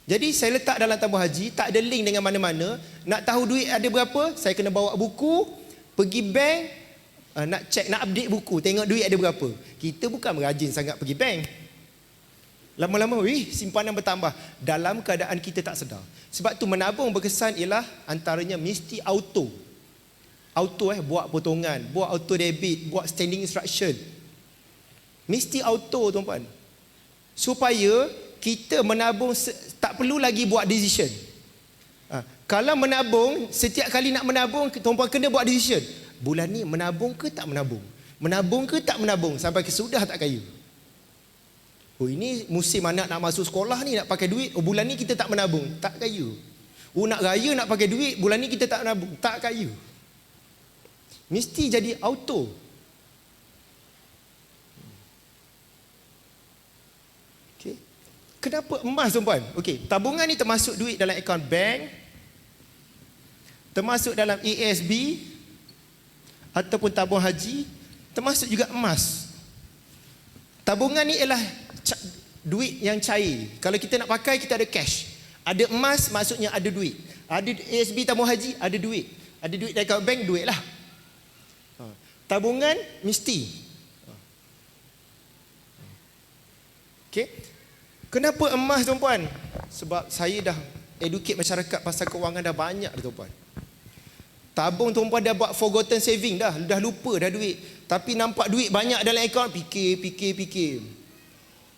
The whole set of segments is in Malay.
Jadi saya letak dalam tabung haji, tak ada link dengan mana-mana. Nak tahu duit ada berapa, saya kena bawa buku, pergi bank, nak check, nak update buku, tengok duit ada berapa. Kita bukan rajin sangat pergi bank. Lama-lama, simpanan bertambah dalam keadaan kita tak sedar. Sebab tu menabung berkesan ialah antaranya mesti auto. Auto buat potongan, buat auto debit, buat standing instruction. Mesti auto tuan-puan. Supaya kita menabung tak perlu lagi buat decision. Kalau menabung, setiap kali nak menabung, tuan-puan kena buat decision. Bulan ni menabung ke tak menabung? Menabung ke tak menabung? Sampai ke sudah tak kaya. Oh, ini musim anak nak masuk sekolah ni, nak pakai duit. Oh, bulan ni kita tak menabung, tak kaya. Oh, nak raya nak pakai duit, bulan ni kita tak menabung, tak kaya. Mesti jadi auto. Okay. Kenapa emas tuan-puan? Okey, tabungan ni termasuk duit dalam akaun bank, termasuk dalam ASB ataupun tabung haji, termasuk juga emas. Tabungan ni ialah duit yang cair. Kalau kita nak pakai, kita ada cash. Ada emas, maksudnya ada duit. Ada ASB tabung haji, ada duit. Ada duit dari akaun bank, duit lah. Tabungan mesti. Okay. Kenapa emas tuan-puan? Sebab saya dah educate masyarakat pasal kewangan dah banyak dah tuan-puan. Tabung tuan-puan dah buat forgotten saving dah lupa dah duit. Tapi nampak duit banyak dalam akaun, fikir.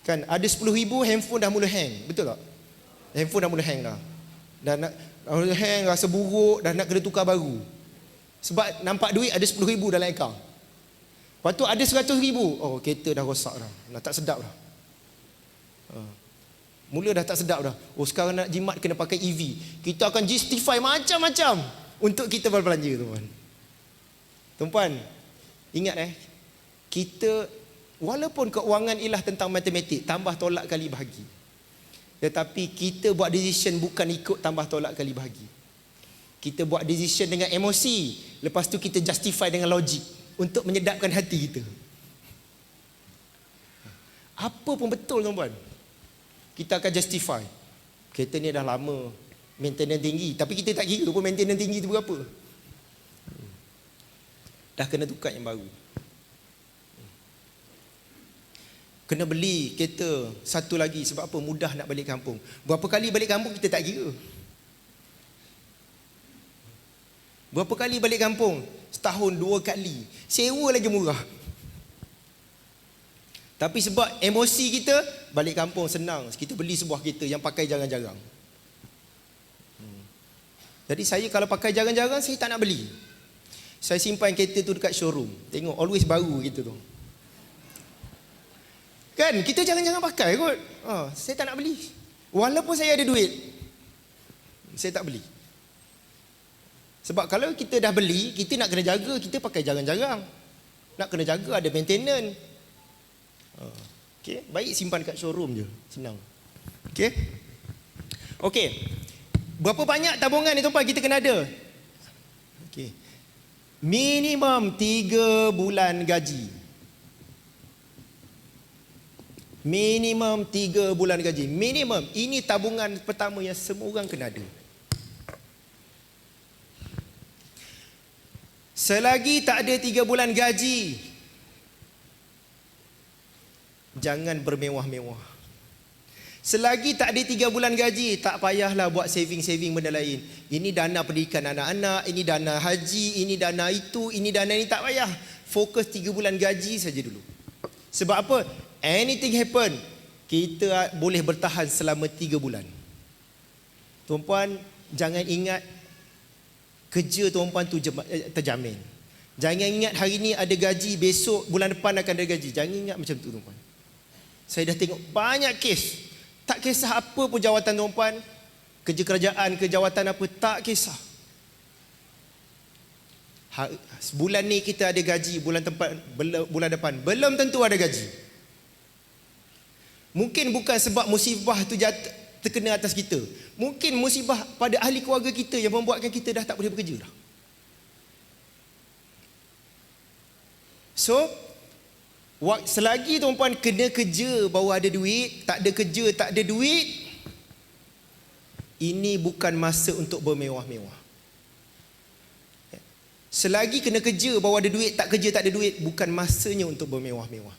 Kan ada 10,000, handphone dah mula hang, betul tak? Handphone dah mula hang dah. Dah nak hang, rasa buruk, dah nak kena tukar baru. Sebab nampak duit ada 10,000 dalam akaun. Lepas tu ada 100,000. Oh, kereta dah rosak dah. Dah tak sedap dah. Mula dah tak sedap dah. Oh, sekarang nak jimat kena pakai EV. Kita akan justify macam-macam untuk kita berbelanja, tuan-puan. Tuan-puan, ingat kita walaupun keuangan ialah tentang matematik, tambah tolak kali bahagi. Tetapi kita buat decision bukan ikut tambah tolak kali bahagi. Kita buat decision dengan emosi, lepas tu kita justify dengan logik untuk menyedapkan hati kita. Apa pun betul tuan-puan, kita akan justify. Kereta ni dah lama, maintenance tinggi, tapi kita tak kira pun maintenance tinggi tu berapa. Dah kena tukar yang baru. Kena beli kereta satu lagi, sebab apa? Mudah nak balik kampung. Berapa kali balik kampung kita tak kira. Berapa kali balik kampung? Setahun 2 kali. Sewa lagi murah. Tapi sebab emosi kita, balik kampung senang. Kita beli sebuah kereta yang pakai jarang-jarang. Jadi saya kalau pakai jarang-jarang, saya tak nak beli. Saya simpan kereta tu dekat showroom. Tengok, always baru gitu tu. Kan, kita jangan-jangan pakai kot. Saya tak nak beli. Walaupun saya ada duit, saya tak beli. Sebab kalau kita dah beli, kita nak kena jaga, kita pakai jarang-jarang. Nak kena jaga, ada maintenance. Okay, baik simpan kat showroom je. Senang. Okay. Okay. Berapa banyak tabungan ni tuan-tuan kita kena ada? Okay. Minimum 3 bulan gaji. Minimum 3 bulan gaji. Minimum. Ini tabungan pertama yang semua orang kena ada. Selagi tak ada 3 bulan gaji, jangan bermewah-mewah. Selagi tak ada 3 bulan gaji, tak payahlah buat saving-saving benda lain. Ini dana pendidikan anak-anak, ini dana haji, ini dana itu, ini dana ini, tak payah. Fokus 3 bulan gaji saja dulu. Sebab apa? Anything happen, kita boleh bertahan selama 3 bulan. Tuan-puan, jangan ingat kerja tuan-puan tu terjamin. Jangan ingat hari ni ada gaji, besok bulan depan akan ada gaji. Jangan ingat macam tu tuan-puan. Saya dah tengok banyak kes. Tak kisah apa pun jawatan tuan-puan, kerja kerajaan, ke jawatan apa, tak kisah. Bulan ni kita ada gaji, bulan depan belum tentu ada gaji. Mungkin bukan sebab musibah tu terkena atas kita. Mungkin musibah pada ahli keluarga kita yang membuatkan kita dah tak boleh bekerja dah. So, selagi tuan-puan kena kerja baru ada duit, tak ada kerja tak ada duit, Ini bukan masa untuk bermewah-mewah. Selagi kena kerja baru ada duit, tak kerja tak ada duit, bukan masanya untuk bermewah-mewah.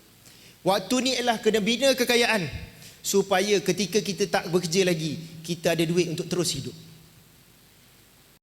Waktu ni ialah kena bina kekayaan supaya ketika kita tak bekerja lagi, kita ada duit untuk terus hidup.